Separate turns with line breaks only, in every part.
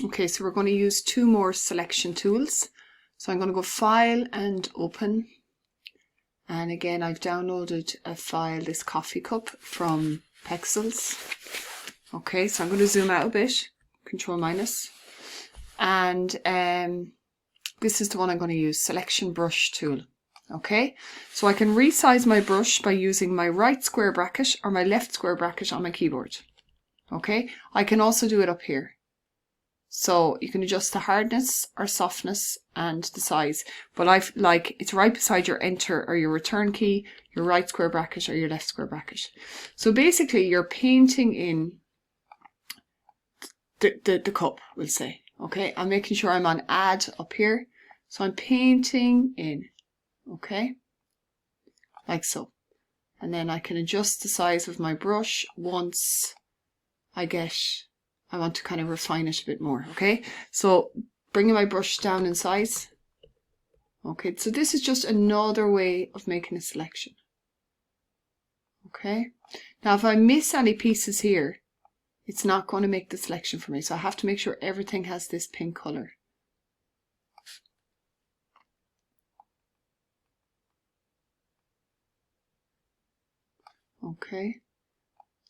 Okay, so we're going to use 2 more selection tools. So I'm going to go File and Open. And again, I've downloaded a file, this coffee cup from Pexels. Okay, so I'm going to zoom out a bit, Control minus. And this is the one I'm going to use, Selection Brush tool. Okay, so I can resize my brush by using my right square bracket or my left square bracket on my keyboard. Okay, I can also do it up here. So you can adjust the hardness or softness and the size. But it's right beside your enter or your return key, your right square bracket or your left square bracket. So basically you're painting in the cup, we'll say. Okay, I'm making sure I'm on add up here. So I'm painting in, okay, like so. And then I can adjust the size of my brush once I want to kind of refine it a bit more, okay? So bringing my brush down in size. Okay, so this is just another way of making a selection. Okay, now if I miss any pieces here, it's not going to make the selection for me. So I have to make sure everything has this pink color. Okay,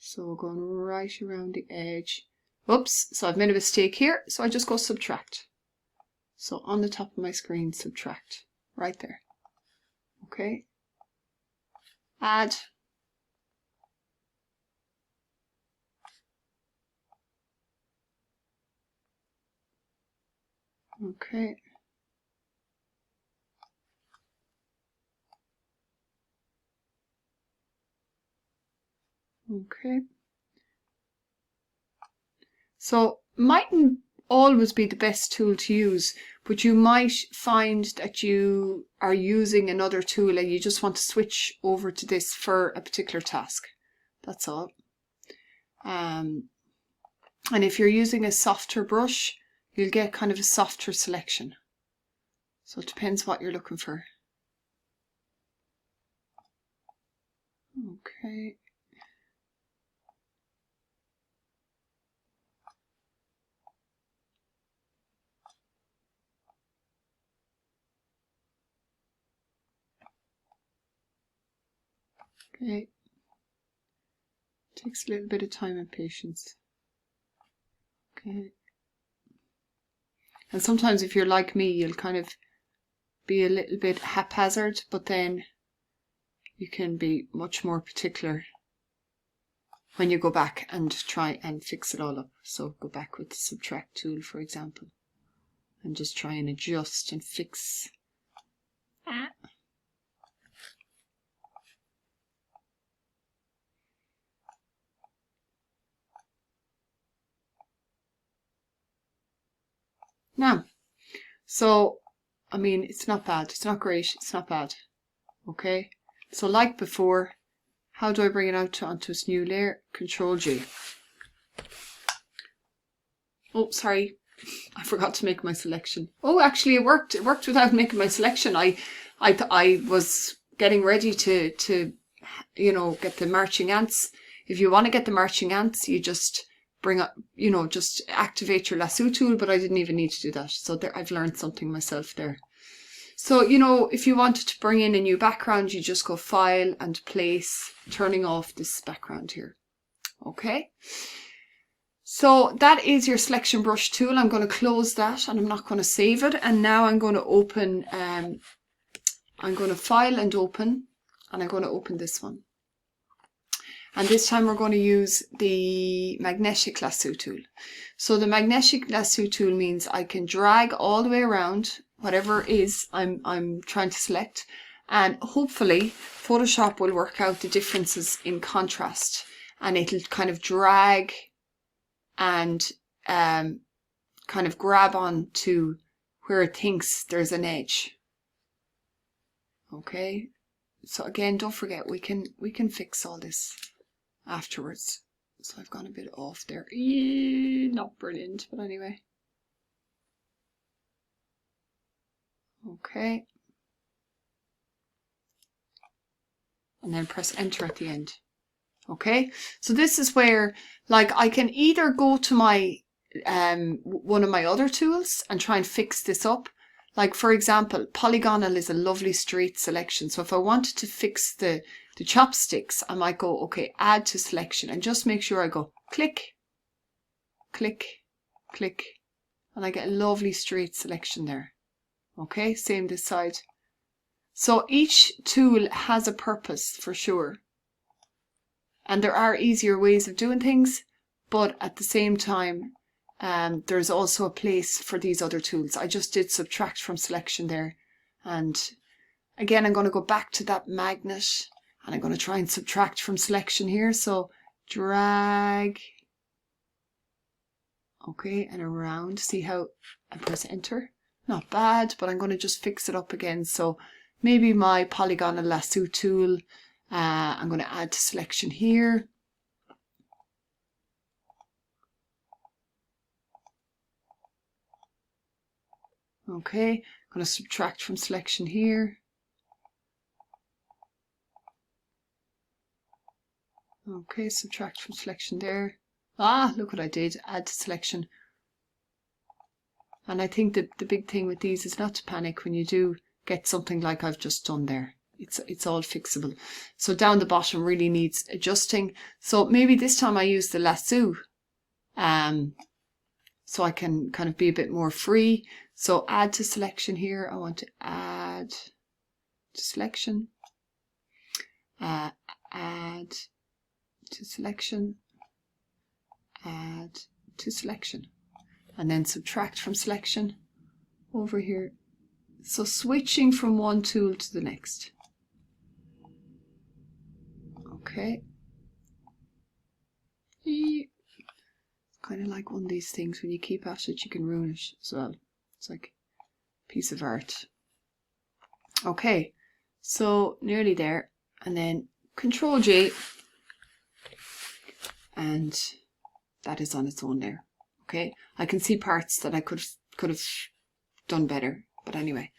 so we're going right around the edge. Oops, so I've made a mistake here. So I just go subtract. So on the top of my screen, subtract, right there. Okay, add. Okay. Okay. So mightn't always be the best tool to use, but you might find that you are using another tool and you just want to switch over to this for a particular task. That's all. And if you're using a softer brush, you'll get kind of a softer selection. So it depends what you're looking for. Okay. Okay. Takes a little bit of time and patience. Okay. And sometimes if you're like me, you'll kind of be a little bit haphazard, but then you can be much more particular when you go back and try and fix it all up. So go back with the subtract tool, for example, and just try and adjust and fix. Now, so, I mean, it's not bad. It's not great. It's not bad. Okay. So like before, how do I bring it out onto this new layer? Control G. Oh, sorry. I forgot to make my selection. Oh, actually it worked. It worked without making my selection. I was getting ready to get the marching ants. If you want to get the marching ants, you just bring up, just activate your lasso tool, but I didn't even need to do that. So there, I've learned something myself there. So, if you wanted to bring in a new background, you just go File and Place, turning off this background here. Okay. So that is your selection brush tool. I'm going to close that and I'm not going to save it. And now I'm going to open, I'm going to File and Open, and I'm going to open this one. And this time we're going to use the magnetic lasso tool. So the magnetic lasso tool means I can drag all the way around whatever it is I'm trying to select, and hopefully Photoshop will work out the differences in contrast, and it'll kind of drag and kind of grab on to where it thinks there's an edge. Okay, so again, don't forget we can fix all this afterwards. So I've gone a bit off there. Not brilliant, but anyway. Okay. And then press enter at the end. Okay, so this is where, like, I can either go to my one of my other tools and try and fix this up. Like, for example, polygonal is a lovely straight selection. So if I wanted to fix the chopsticks, I might go, okay, add to selection, and just make sure I go click, click, click, and I get a lovely straight selection there. Okay, same this side. So each tool has a purpose for sure. And there are easier ways of doing things, but at the same time, there's also a place for these other tools. I just did subtract from selection there. And again, I'm going to go back to that magnet and I'm going to try and subtract from selection here. So drag. Okay, and around. See how I press enter? Not bad, but I'm going to just fix it up again. So maybe my polygonal lasso tool, I'm going to add to selection here. Okay, I'm going to subtract from selection here. Okay, subtract from selection there. Ah, look what I did, add to selection. And I think that the big thing with these is not to panic when you do get something like I've just done there. It's all fixable. So down the bottom really needs adjusting. So maybe this time I use the lasso. So I can kind of be a bit more free. So add to selection here. I want to add to selection. Add to selection. Add to selection. And then subtract from selection over here. So switching from one tool to the next. Okay. Kind of like one of these things, when you keep at it, you can ruin it as well. It's like a piece of art. Okay, so nearly there. And then Control J. And that is on its own there. Okay, I can see parts that I could have done better. But anyway.